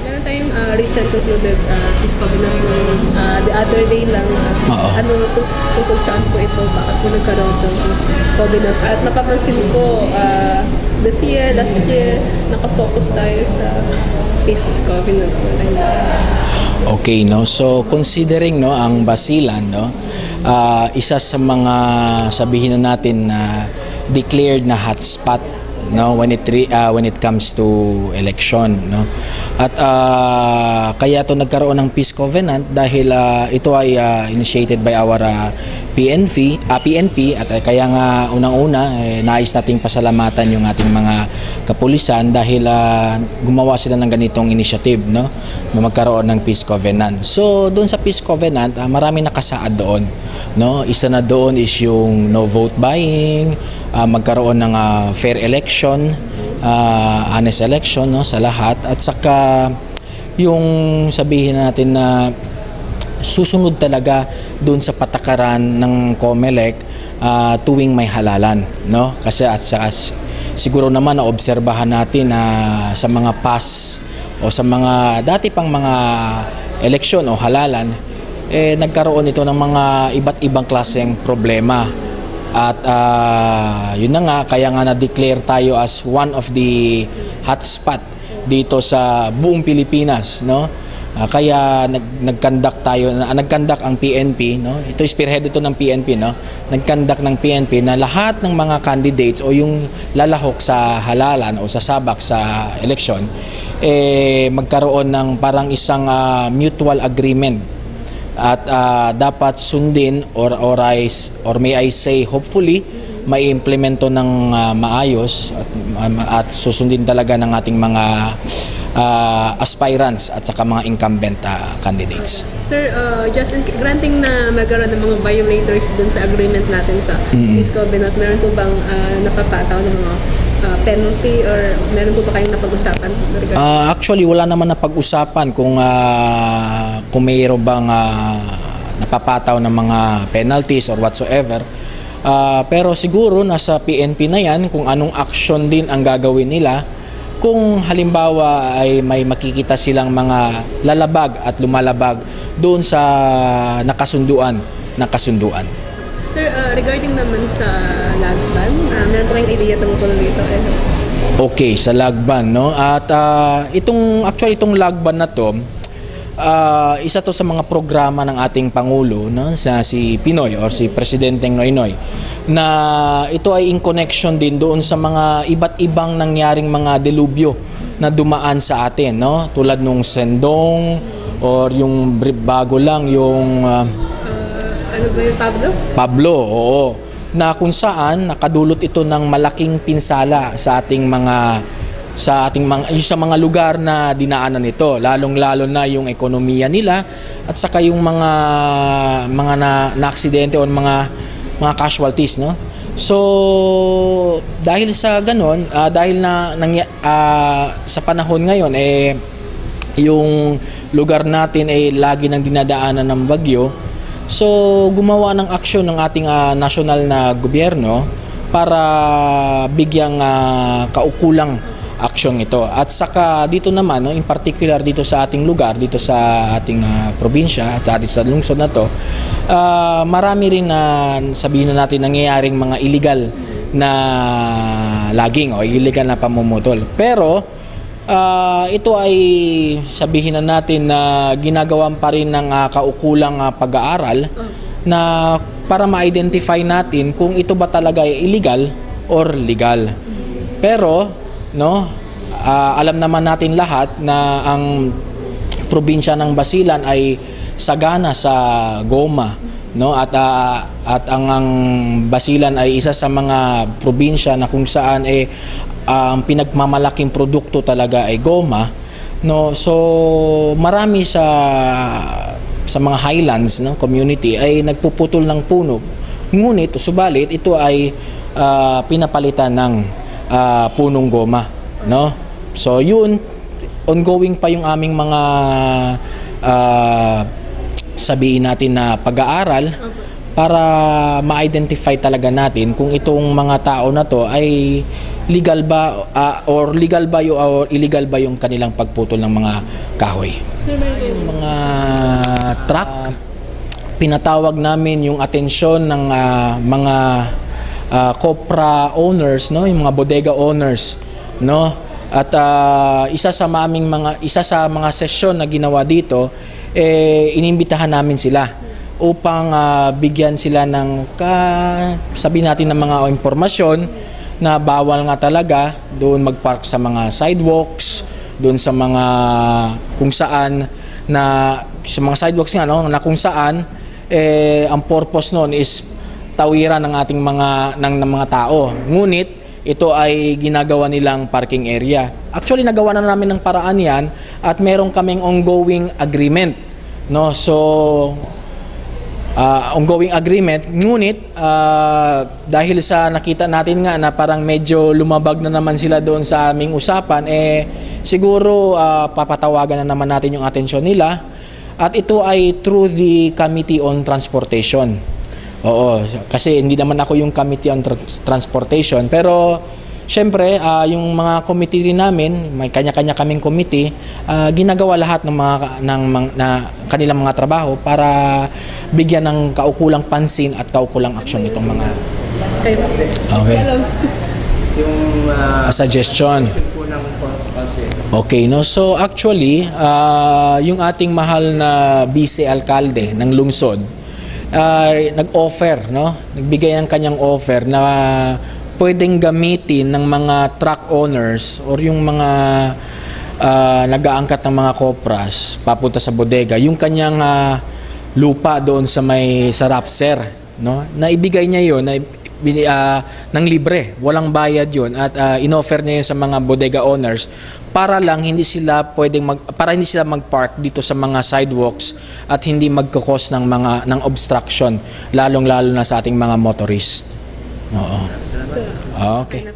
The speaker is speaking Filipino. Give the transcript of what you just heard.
Meron tayong recent concluded peace covenant the other day lang. Ano tungkol saan po ito? Bakit po nagkaroon ng covenant? At napapansin ko last year, nakafocus tayo sa peace covenant. Okay, no? So considering no ang Basilan, no, isa sa mga sabihin na natin na declared na hotspot, no, when it comes to election, no. At kaya ito nagkaroon ng peace covenant dahil ito ay initiated by our PNP at kaya nga unang-una nais nating pasalamatan yung ating mga kapulisan dahil gumawa sila ng ganitong initiative, no, na magkaroon ng peace covenant. So doon sa peace covenant, marami nakasaad doon, no. Isa na doon is yung no vote buying, magkaroon ng fair election, honest election, no, sa lahat, at saka yung sabihin natin na susunod talaga doon sa patakaran ng COMELEC tuwing may halalan, no, kasi at saka siguro naman na obserbahan natin na sa mga past o sa mga dati pang mga eleksyon o halalan, nagkaroon ito ng mga iba't ibang klaseng problema. At yun na nga, kaya nga na-declare tayo as one of the hotspot dito sa buong Pilipinas, no? Kaya nag-conduct ang PNP, no? Ito spearhead ito ng PNP, no? Nag-conduct ng PNP na lahat ng mga candidates o yung lalahok sa halalan o sa sabak sa eleksyon, magkaroon ng parang isang mutual agreement. At dapat sundin or may I say hopefully may implemento ng maayos at susundin talaga ng ating mga aspirants at saka mga incumbent candidates. Sir, just granting na magkaroon ng mga violators dun sa agreement natin sa peace covenant, meron po bang napapataw ng mga penalty or meron po ba kayong napag-usapan? Actually, wala naman napag-usapan kung mayroon bang napapataw ng mga penalties or whatsoever. Pero siguro nasa PNP na yan kung anong action din ang gagawin nila kung halimbawa ay may makikita silang mga lalabag at lumalabag doon sa nakasunduan. Sir, regarding naman sa Lagban, meron po kayong idea tungkol dito? Okay, sa Lagban, no? At itong Lagban na to, isa to sa mga programa ng ating Pangulo, no, si Pinoy or si Presidenteng Noynoy, na ito ay in connection din doon sa mga iba't ibang nangyaring mga delubyo na dumaan sa atin, no? Tulad nung Sendong or yung bago lang yung ano ba yung Pablo, oo. Na kung saan nakadulot ito ng malaking pinsala sa mga lugar na dinaanan nito, lalong-lalo na yung ekonomiya nila at saka yung mga na-aksidente o mga casualties, no. So dahil sa ganon, dahil sa panahon ngayon yung lugar natin lagi nang dinadaanan ng bagyo. So gumawa ng aksyon ng ating national na gobyerno para bigyang kaukulang aksyon ito. At saka dito naman, no, in particular dito sa ating lugar, dito sa ating probinsya at sa lungsod na to, marami rin na sabihin na natin nangyayaring mga illegal na logging o illegal na pamumutol. Pero ito ay sabihin na natin na ginagawan pa rin ng kaukulang pag-aaral na para ma-identify natin kung ito ba talaga ay illegal or legal. Pero no, alam naman natin lahat na ang probinsya ng Basilan ay sagana sa goma, no, at ang Basilan ay isa sa mga probinsya na kung saan ang pinagmamalaking produkto talaga ay goma, no. So marami sa mga highlands, no, community ay nagpuputol ng puno, ngunit subalit ito ay pinapalitan ng punong goma, no. So yun, ongoing pa yung aming mga sabihin natin na pag-aaral para ma-identify talaga natin kung itong mga tao na to ay legal ba or illegal ba yung kanilang pagputol ng mga kahoy. Yung mga truck, pinatawag namin yung atensyon ng mga Copra owners, no, yung mga bodega owners, no. At isa sa mga sesyon na ginawa dito, inimbitahan namin sila upang bigyan sila ng sabihin natin ng mga impormasyon na bawal nga talaga doon magpark sa mga sidewalks, doon sa mga kung saan sa mga sidewalks nga, no, na kung saan ang purpose noon is tawiran ng ating mga tao. Ngunit ito ay ginagawa nilang parking area. Actually, nagawa na namin ng paraan yan at meron kaming ongoing agreement, no? So ongoing agreement, ngunit dahil sa nakita natin nga na parang medyo lumabag na naman sila doon sa aming usapan, siguro papatawagan na naman natin yung atensyon nila, at ito ay through the Committee on Transportation. Oo, kasi hindi naman ako yung Committee on Transportation, pero syempre yung mga committee rin namin, may kanya-kanya kaming committee, ginagawa lahat ng kanilang mga trabaho para bigyan ng kaukulang pansin at kaukulang aksyon itong mga okay. Yung suggestion. Okay, no? So actually, yung ating mahal na vice alkalde ng lungsod nag-offer, no? Nagbigay ng kanyang offer na pwedeng gamitin ng mga truck owners or yung mga nag-aangkat ng mga kopras papunta sa bodega, yung kanyang lupa doon sa Rafser, no? Naibigay niya yon ng libre, walang bayad yon, at inoffer niya yun sa mga bodega owners para lang hindi sila mag-park dito sa mga sidewalks at hindi magkakos ng obstruction, lalong-lalo na sa ating mga motorist. Oo. Okay.